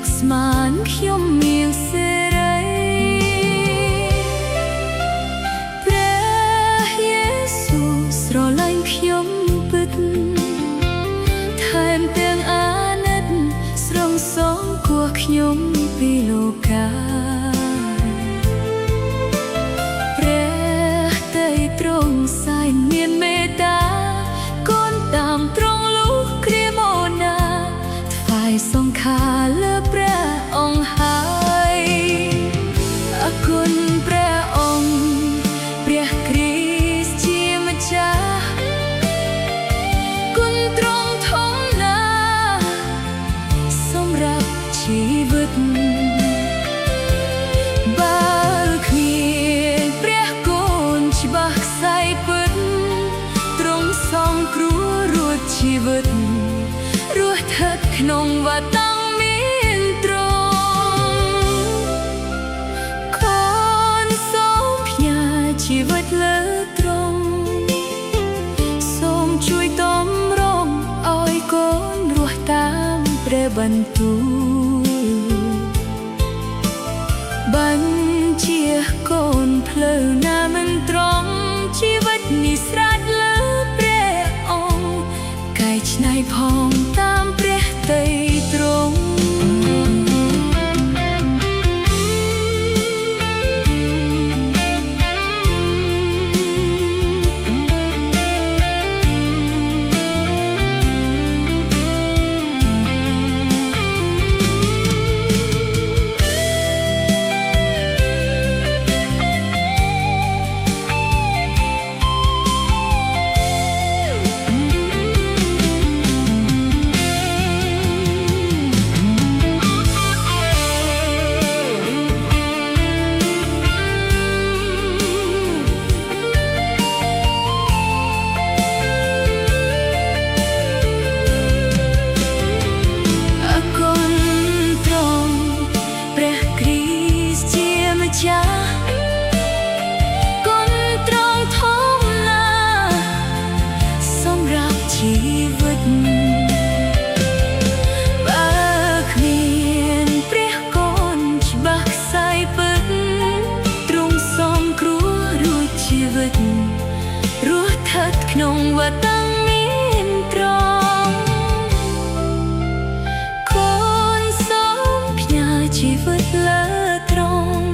កស្មានខ្ញុំមានសេរីព្រះយេស៊ូវស្រឡាញ់ខ្ញុំពិតថែមទាំងអាណិតស្រង់សងគួរខ្ញុំពីលោកាព្រះតីទ្រង់សែនមានមេត្តាកូនតាមទ្រង់លុះគ្រាមណាថ្វាយសង្ខារលើព្រះអង្គហើយអរគុណព្រះអង្គព្រះគ្រីស្ទជាម្ចាស់គុណទ្រង់ធំណាស់សម្រាប់ជីវិតបើគ្មានព្រះគុណច្បាស់ខ្សែពិតទ្រង់សងគ្រោះរួចជីវិតរស់ស្ថិតក្នុងវតាំងមានទ្រង់កូនសូមផ្ញើជីវិតលើទ្រង់សូមជួយតំរង់ឲ្យកូនរស់តាមព្រះបន្ទូលបញ្ជាកូនផ្លូវណាមិនត្រង់ជីវិតនេះស្រេចលើព្រះអង្គកែច្នៃផងតាមព្រះតីទ្រង់ក្នុងវតាំងមានទ្រង់កូនសូមផ្ញើជីវិតលើទ្រង់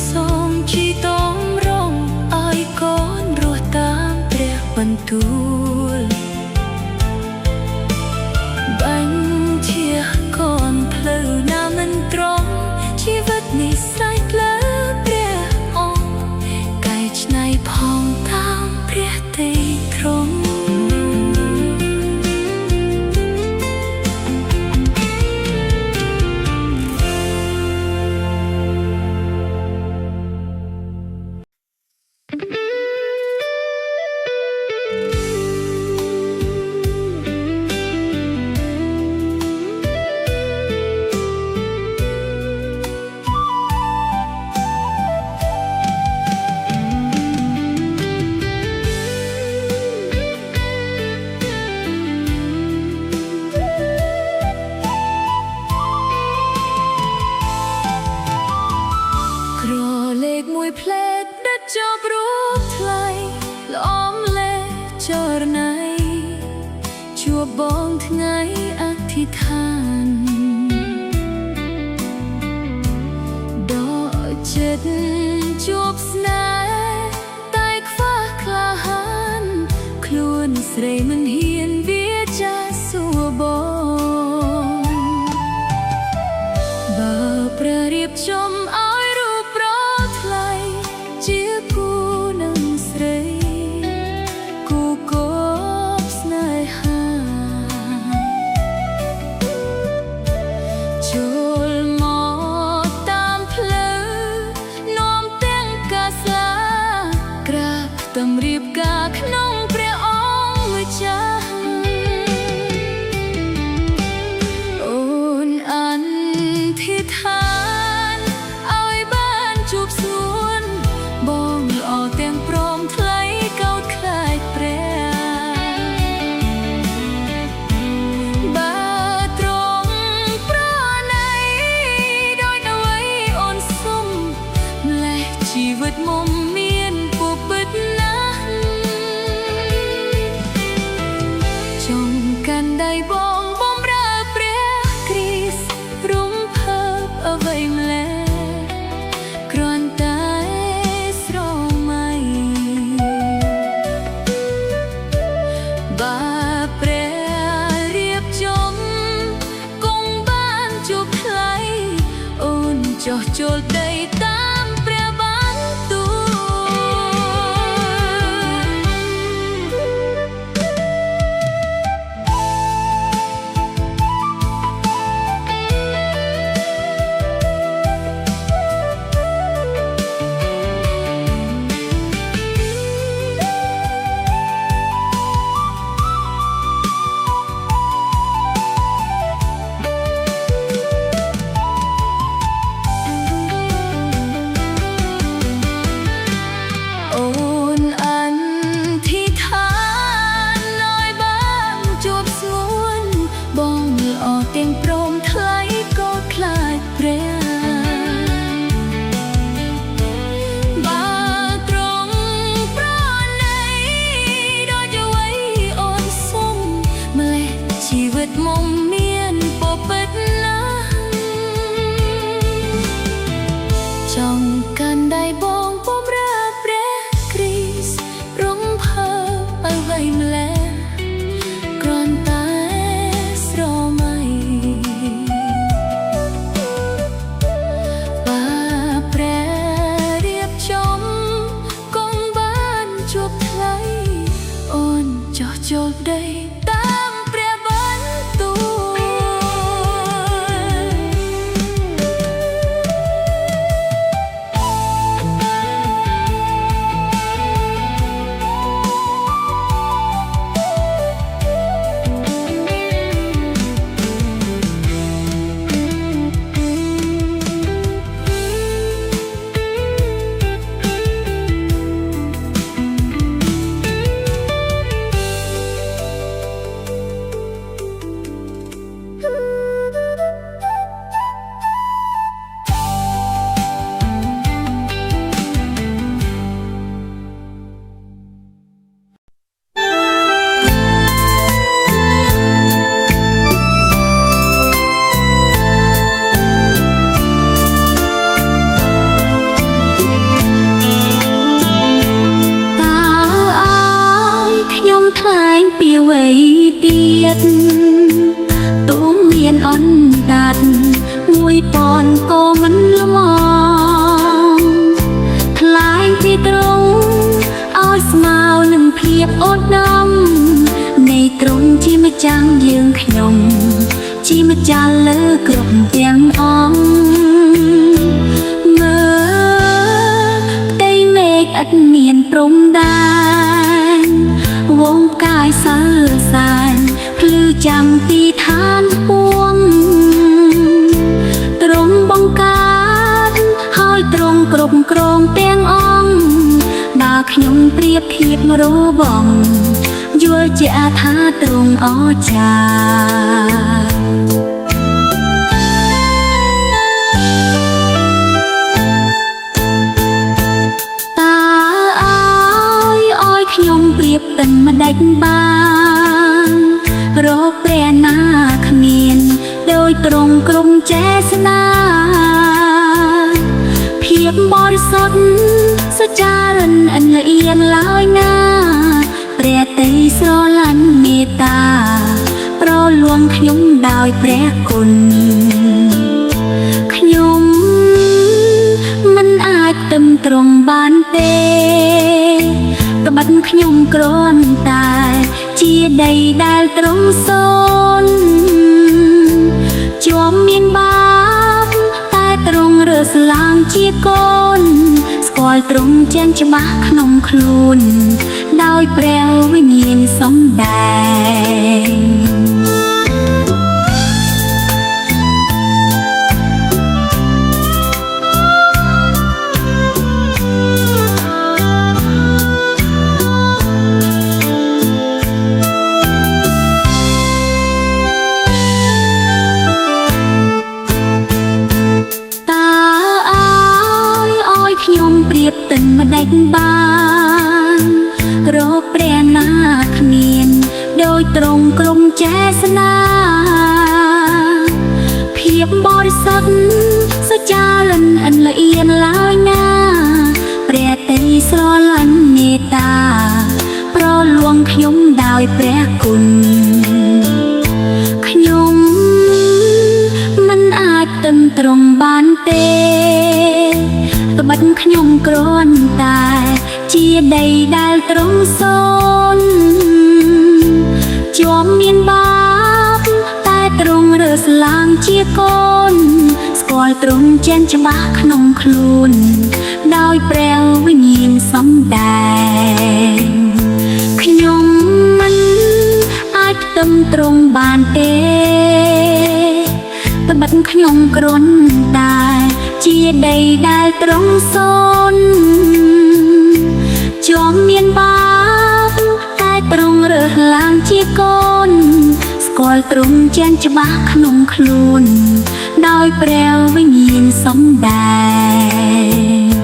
សូមជីតំរង់ឲ្យកូនរស់តាមព្រះបន្ទូលបញ្ជាកូនផ្លូវណាមិនត្រង់ជីវិតនេះស្រេចលើព្រះអង្គកែច្នៃផងតាមព្រះតីទ្រង់មួយផ្លេតដិតចប់រូបថ្លៃល្អមលេចរណៃជួបបងថ្ងៃអធិដ្ឋានដកចិត្តជួបស្នេហ៍តែខ្វះក្លាហានខ្លួនស្រីមិនហ៊ានវាចាសួរបងបើព្រះរៀបចំឲ្យជាគូនឹងស្រីគូគប់ស្នេហាចូលមកតាមផ្លូវនាំទាំងកាស្លាក្រាបតម្រៀបការក្នុងព្រះអង្គម្ចាស់អូនអធិដ្ឋាន មុំមានពុពិតណាស់ចង់កាន់ដៃបងបំរើព្រះគ្រីស្ទរំភើបអ្វីម្ល៉េះគ្រាន់តែស្រមៃបើព្រះរៀបចំគង់បានជួបថ្លៃអូនចុះចូលដីតាមព្រះបានទូលអូនអធិដ្ឋានឲ្យបានជួបស្ងួនបងល្អទាំងព្រមថ្លៃក៏ខ្លាចព្រះបើត្រង់ប្រណីដូចអ្វីអូនសុំម្លេះជីវិតមុំមានពពិតណាស់ចង់កាន់ដៃបងបំរើព្រះគ្រីស្ទរំភើបអ្វីម្ល៉េះគ្រាន់តែស្រមៃបើព្រះរៀបចំគង់បានជួបថ្លៃអូនចុះចូលដីតាមព្រះបានទូលថ្លែងពីអ្វីទៀតទូមានអណ្ដាត1000ក៏មិនល្មមថ្លែងពីត្រង់ឲ្យស្មើនឹងភាពអូនដំនៃត្រង់ជាម្ចាស់យើងខ្ញុំជាម្ចាស់លើគ្រប់ទាំងអង្គមើលផ្ទៃមេឃឥតមានព្រំដែនវងកាយសើសានភ្លឺចាំពីឋានពួងទ្រង់បង្កើតហើយទ្រង់គ្រប់គ្រងទាំងអង្គបើខ្ញុំប្រៀបធៀបរបងយល់ជាថាទ្រង់អស្ចារ្យខ្ញុំប្រៀបតែម្ដេចបានរកព្រះណាគ្មានដោយទ្រង់ក្រុមចេសនាភាពបរិសុទ្ធសច្ចារិនអិនល្អៀនឡើយណាព្រះតីស្រឡាញ់មេត្តាប្រលួងខ្ញុំដោយព្រះគុណខ្ញុំមិនអាចទឹមត្រង់បានទេក្បិតខ្ញុំគ្រាន់តែជាដីដែលទ្រង់សូនជាប់មានបាបតែទ្រង់រើសឡើងជាកូនស្គាល់ទ្រង់ជាងច្បាស់ក្នុងខ្លួនដោយព្រះវិញ្ញាណសំដែងខ ខ្ញុំប្រៀបទឹកមិនដេចបានរកព្រះណាគ្មានដោយត្រង់ក្រុមចេសនាភាពបរិសុទ្ធសុចាលិនអិនល្អៀនឡើយណាព្រះតីស្រឡាញ់មេត្តាប្រលួងខ្ញុំដោយព្រះគុណខ្ញុំមិនអាចទឹងត្រង់បានទេត្បិតខ្ញុំគ្រាន់តែជាដីដែលត្រង់សូនជាប់មានបាបតែត្រង់រើសឡើងជាកូនស្គាល់ត្រង់ចេញច្បាស់ក្នុងខ្លួនដោយព្រះវិញ្ញាណសំដែងខ្ញុំមិនអាចទឹងត្រង់បានទេត្បិតខ្ញុំគ្រាន់តែជាដីដែលត្រង់សូនជាប់មានបាបតែត្រង់រើសឡើងជាកូនស្គាល់ត្រង់ចេញច្បាស់ក្នុងខ្លួនដោយព្រះវិញ្ញាណសំដែង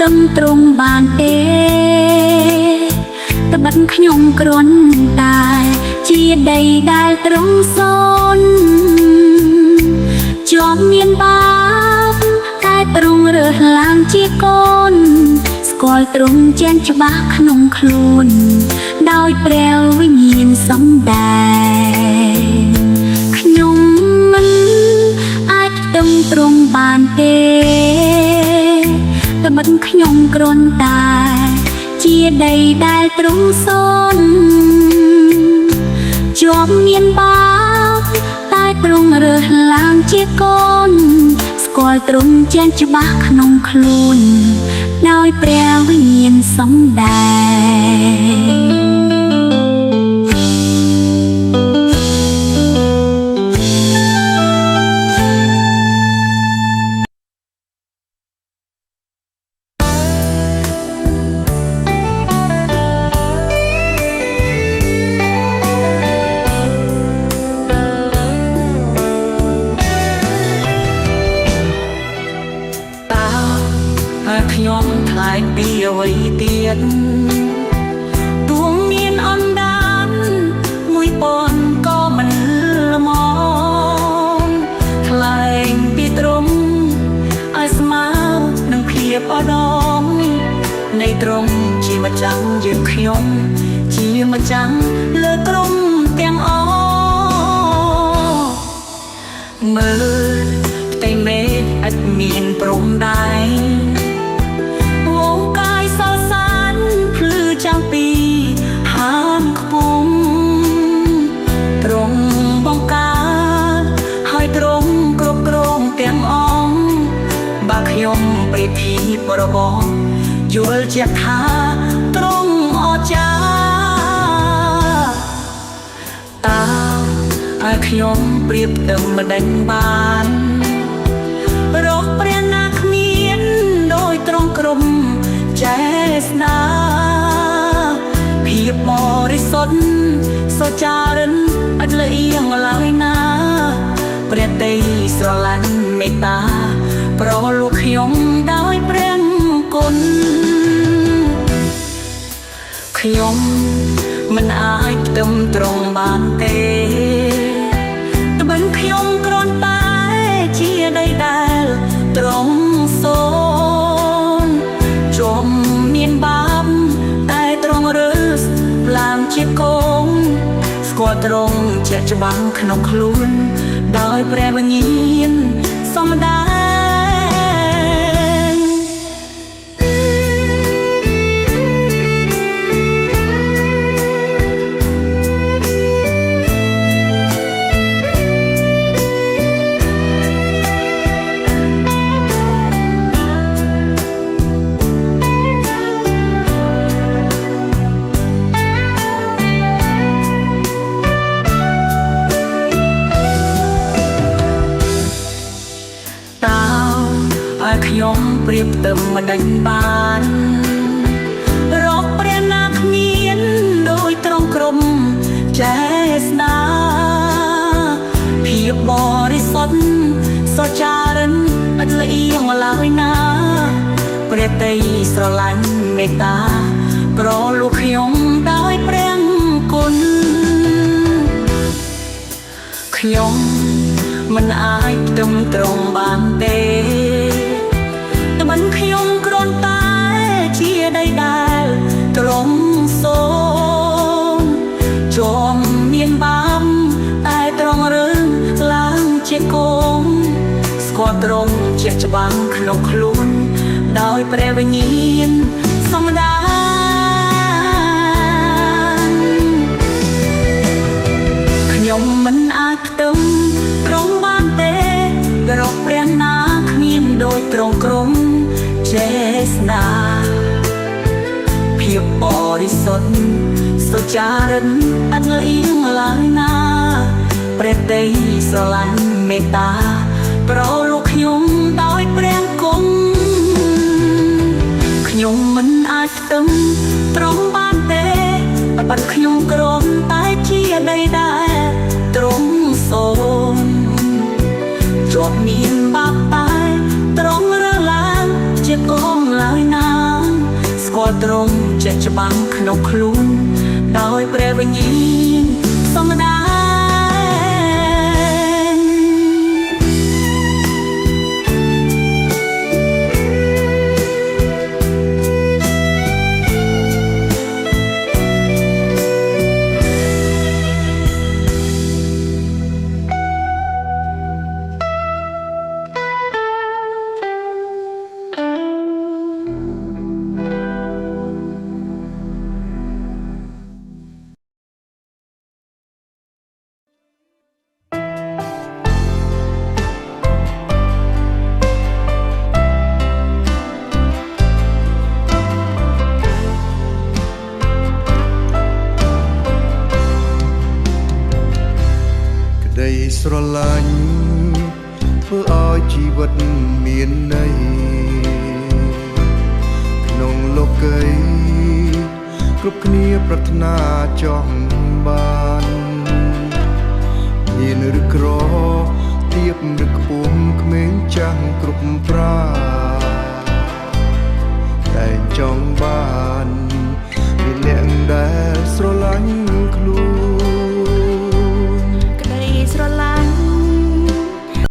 ទឹងត្រង់បានទេត្បិតខ្ញុំគ្រាន់តែជាដីដែលត្រង់សូនជាប់មានបាបតែត្រង់រើសឡើងជាកូនស្គាល់ត្រង់ចេញច្បាស់ក្នុងខ្លួនដោយព្រះវិញ្ញាណសំដែងខ្ញុំមិនអាចទឹងត្រង់បានទេត្បិតខ្ញុំគ្រាន់តែជាដីដែលត្រង់សូនជាប់មានបាបតែត្រង់រើសឡើងជាកូនស្គាល់ត្រង់ចេញច្បាស់ក្នុងខ្លួនដោយព្រះវិញ្ញាណសំដែងខ្ញុំថ្លែងពីអ្វីទៀតទួងមានអណ្ដានមួយប៉ុនក៏មិនល្មមថ្លែងពីត្រង់ឲ្យស្មើនឹងភាពអដមនៃត្រង់ជាម្ចាំងយើងខ្ញុំជាម្ចាំងលើត្រង់ទាំងអស់មើលផ្ទៃមេឃឥតមានព្រំដែនចាំពីហាមខ្ពងត្រង់បង្កើតហើយត្រង់គ្រប់គ្រងទាំងអង្គបើខ្ញុំប្រៀបធៀបរបស់យល់ជាក់ថាត្រង់អស្ចារ្យតើឲ្យខ្ញុំប្រៀបទៅមិនដឹងបានរកព្រះណាគ្មានដោយត្រង់ក្រុមចេស្តាភាពបរិសុទ្ធសុចារិនអត់លៀងឡើយណាព្រះតីស្រឡាញ់មេត្តាប្រលួខ្ញុំដោយព្រះគុណខ្ញុំមិនអាចផ្ទឹមត្រង់បានទេត្បិតខ្ញុំគ្រាន់តែជាដីដែលត្រង់សូនជុំមានបាបតែត្រង់រើសឡើងជាកូនស្គាល់ត្រង់ជាក់ច្បាស់ក្នុងខ្លួនដោយព្រះវិញ្ញាណសំដែង ខ បទឹមមិនដាច់បានរកព្រះនាគ្មានដោយត្រង់ក្រុមចេស្តាភាពបរិសុទ្ធសុចារិនអត់លៀងឡើយណាព្រះតីស្រឡាញ់មេត្តាប្រលួខ្ញុំដោយព្រះគុណខ្ញុំមិនអាចផ្ទឹមត្រង់បានទេតែមិនខ្ញុំគ្រាន់តែជាដីដែលត្រង់សូនជាប់មានបាបតែត្រង់រឿងឡើងជាកូនស្គាល់ត្រង់ជាច្បាំងក្នុងខ្លួនដោយព្រះវិញ្ញាណសំដានខ្ញុំមិនអាចផ្ទឹមត្រង់បានទេរកព្រះនាគ្មានដោយត្រង់ក្រុមចេស្តាភាពបរិសុទ្ធសុចារិនអត់លៀងឡើយណាព្រះតីស្រឡាញ់មេត្តាប្រលួខ្ញុំដោយព្រះគុណខ្ញុំមិនអាចផ្ទឹមត្រង់បានទេប៉ុន្តែខ្ញុំគ្រាន់តែជាដីដែលត្រង់សូនជាប់មានបាបតែត្រង់រើឡើងជាកងឡើយណាស្គាល់ត្រង់ចេះច្បាំងក្នុងខ្លួនដោយព្រះវិញ្ញាណសំដានស្រឡាញ់ធ្វើឲ្យជីវិតមានន័យក្នុងលោកីគ្រប់គ្នាប្រាថ្នាចង់បានមានឬក្រទៀបឬខ្ពស់ក្មេងចាស់គ្រប់ប្រាតែចង់បាន